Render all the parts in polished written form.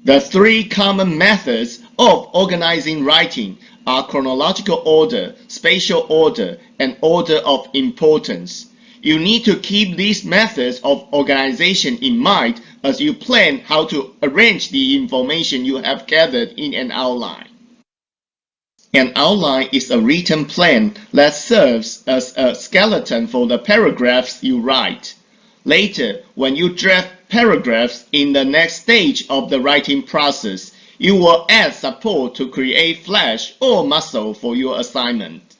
The three common methods of organizing writing are chronological order, spatial order, and order of importance. You need to keep these methods of organization in mind as you plan how to arrange the information you have gathered in an outline. An outline is a written plan that serves as a skeleton for the paragraphs you write. Later, when you draft paragraphs in the next stage of the writing process, you will add support to create flesh or muscle for your assignment.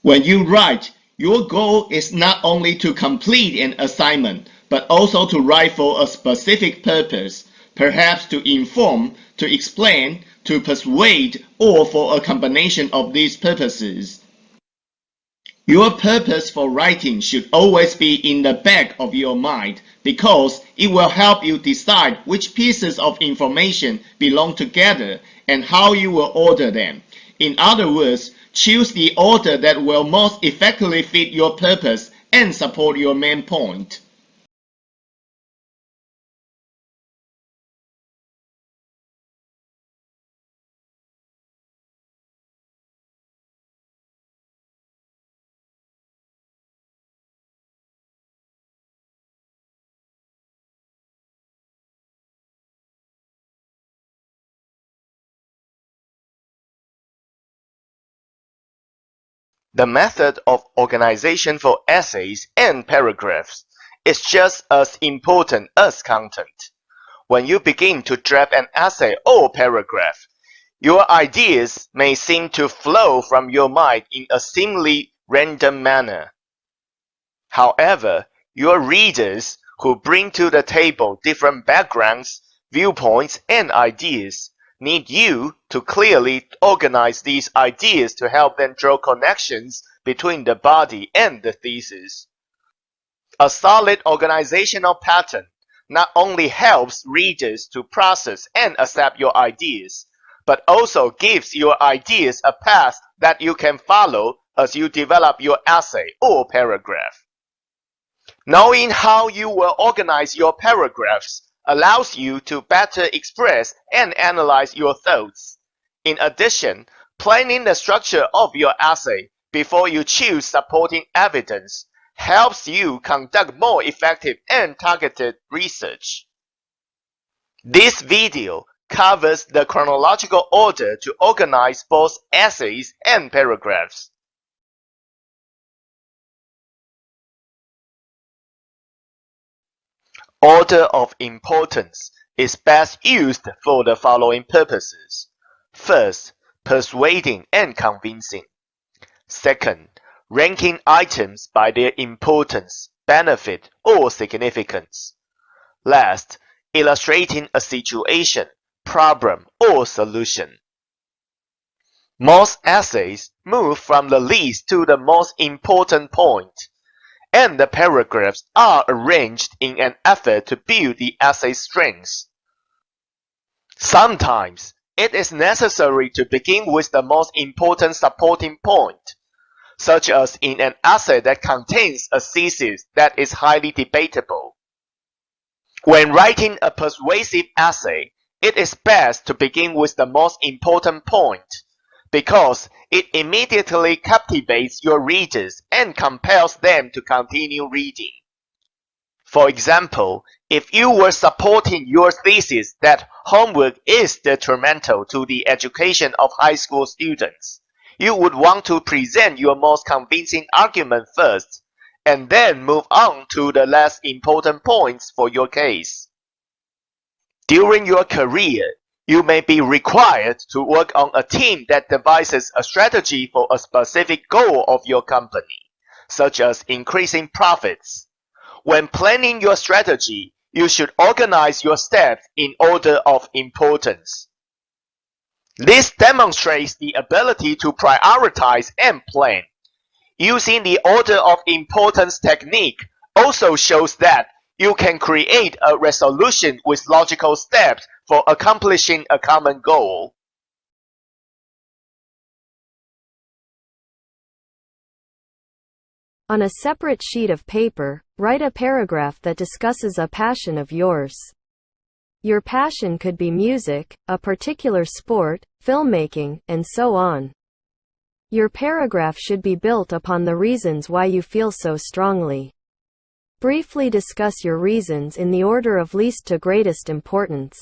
When you write, your goal is not only to complete an assignment, but also to write for a specific purpose, perhaps to inform, to explain, to persuade, or for a combination of these purposes. Your purpose for writing should always be in the back of your mind because it will help you decide which pieces of information belong together and how you will order them. In other words, choose the order that will most effectively fit your purpose and support your main point. The method of organization for essays and paragraphs is just as important as content. When you begin to draft an essay or paragraph, your ideas may seem to flow from your mind in a seemingly random manner. However, your readers who bring to the table different backgrounds, viewpoints, and ideas need you to clearly organize these ideas to help them draw connections between the body and the thesis. A solid organizational pattern not only helps readers to process and accept your ideas, but also gives your ideas a path that you can follow as you develop your essay or paragraph. Knowing how you will organize your paragraphs allows you to better express and analyze your thoughts. In addition, planning the structure of your essay before you choose supporting evidence helps you conduct more effective and targeted research. This video covers the chronological order to organize both essays and paragraphs. Order of importance is best used for the following purposes. First, persuading and convincing. Second, ranking items by their importance, benefit, or significance. Last, illustrating a situation, problem, or solution. Most essays move from the least to the most important point, and the paragraphs are arranged in an effort to build the essay's strengths. Sometimes, it is necessary to begin with the most important supporting point, such as in an essay that contains a thesis that is highly debatable. When writing a persuasive essay, it is best to begin with the most important point, because it immediately captivates your readers and compels them to continue reading. For example, if you were supporting your thesis that homework is detrimental to the education of high school students, you would want to present your most convincing argument first, and then move on to the less important points for your case. During your career, you may be required to work on a team that devises a strategy for a specific goal of your company, such as increasing profits. When planning your strategy, you should organize your steps in order of importance. This demonstrates the ability to prioritize and plan. Using the order of importance technique also shows that you can create a resolution with logical steps for accomplishing a common goal. On a separate sheet of paper, write a paragraph that discusses a passion of yours. Your passion could be music, a particular sport, filmmaking, and so on. Your paragraph should be built upon the reasons why you feel so strongly. Briefly discuss your reasons in the order of least to greatest importance.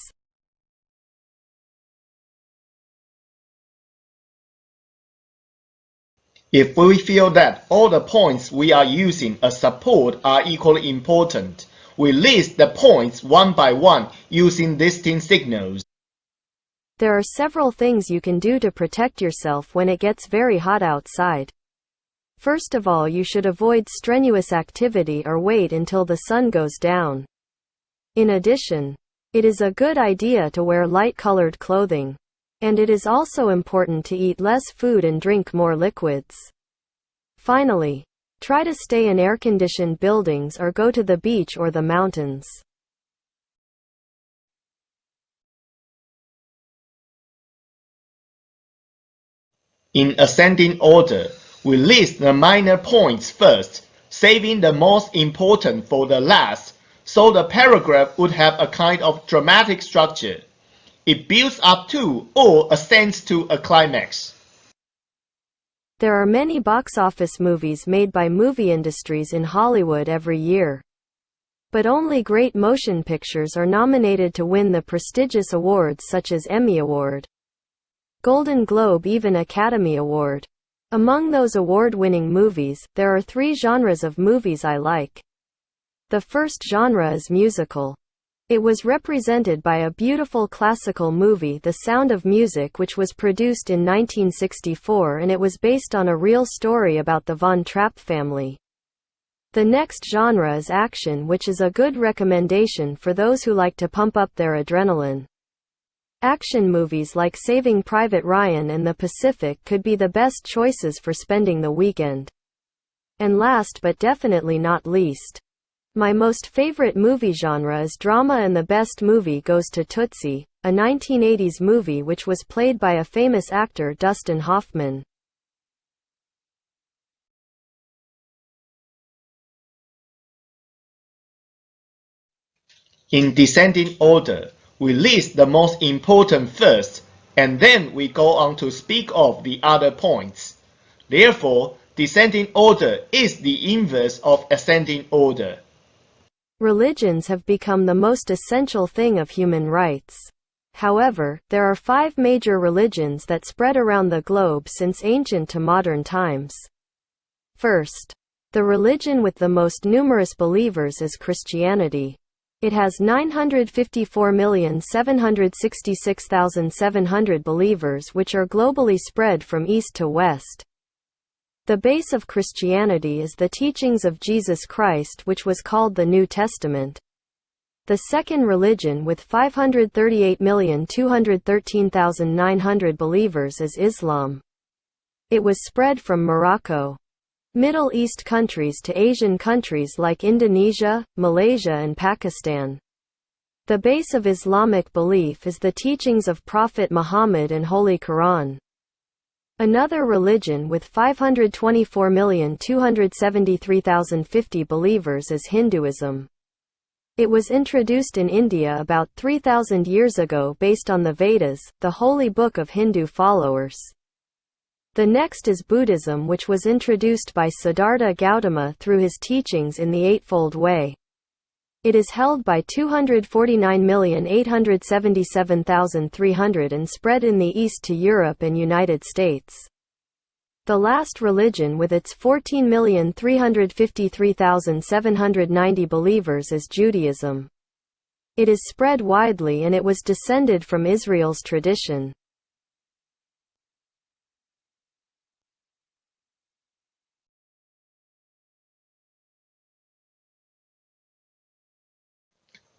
If we feel that all the points we are using as support are equally important, we list the points one by one using distinct signals. There are several things you can do to protect yourself when it gets very hot outside. First of all, you should avoid strenuous activity or wait until the sun goes down. In addition, it is a good idea to wear light-colored clothing. And it is also important to eat less food and drink more liquids. Finally, try to stay in air-conditioned buildings or go to the beach or the mountains. In ascending order, we list the minor points first, saving the most important for the last, so the paragraph would have a kind of dramatic structure. It builds up to or ascends to a climax. There are many box office movies made by movie industries in Hollywood every year. But only great motion pictures are nominated to win the prestigious awards such as Emmy Award, Golden Globe, even Academy Award. Among those award-winning movies, there are three genres of movies I like. The first genre is musical. It was represented by a beautiful classical movie, The Sound of Music, which was produced in 1964, and it was based on a real story about the Von Trapp family. The next genre is action, which is a good recommendation for those who like to pump up their adrenaline. Action movies like Saving Private Ryan and The Pacific could be the best choices for spending the weekend. And last but definitely not least, my most favorite movie genre is drama, and the best movie goes to Tootsie, a 1980s movie which was played by a famous actor, Dustin Hoffman. In descending order, we list the most important first, and then we go on to speak of the other points. Therefore, descending order is the inverse of ascending order. Religions have become the most essential thing of human rights. However, there are 5 major religions that spread around the globe since ancient to modern times. First, the religion with the most numerous believers is Christianity. It has 954,766,700 believers, which are globally spread from east to west. The base of Christianity is the teachings of Jesus Christ, which was called the New Testament. The second religion with 538,213,900 believers is Islam. It was spread from Morocco, Middle East countries to Asian countries like Indonesia, Malaysia and Pakistan. The base of Islamic belief is the teachings of Prophet Muhammad and Holy Quran. Another religion with 524,273,050 believers is Hinduism. It was introduced in India about 3,000 years ago based on the Vedas, the holy book of Hindu followers. The next is Buddhism, which was introduced by Siddhartha Gautama through his teachings in the Eightfold Way. It is held by 249,877,300 and spread in the East to Europe and United States. The last religion with its 14,353,790 believers is Judaism. It is spread widely and it was descended from Israel's tradition.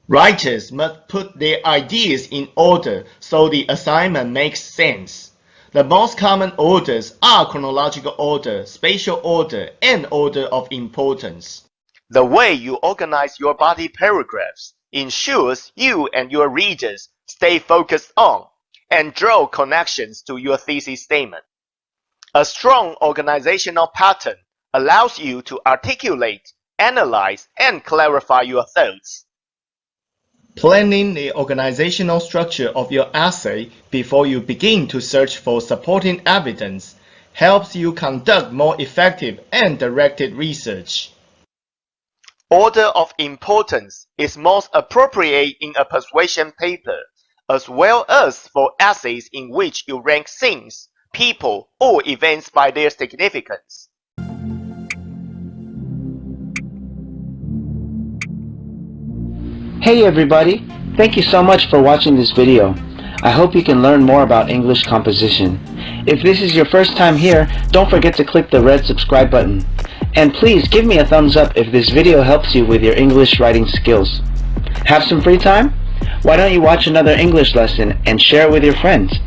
Writers must put their ideas in order so the assignment makes sense. The most common orders are chronological order, spatial order, and order of importance. The way you organize your body paragraphs ensures you and your readers stay focused on and draw connections to your thesis statement. A strong organizational pattern allows you to articulate, analyze, and clarify your thoughts. Planning the organizational structure of your essay before you begin to search for supporting evidence helps you conduct more effective and directed research. Order of importance is most appropriate in a persuasion paper, as well as for essays in which you rank things, people, or events by their significance. Hey everybody! Thank you so much for watching this video. I hope you can learn more about English composition. If this is your first time here, don't forget to click the red subscribe button. And please give me a thumbs up if this video helps you with your English writing skills. Have some free time? Why don't you watch another English lesson and share it with your friends?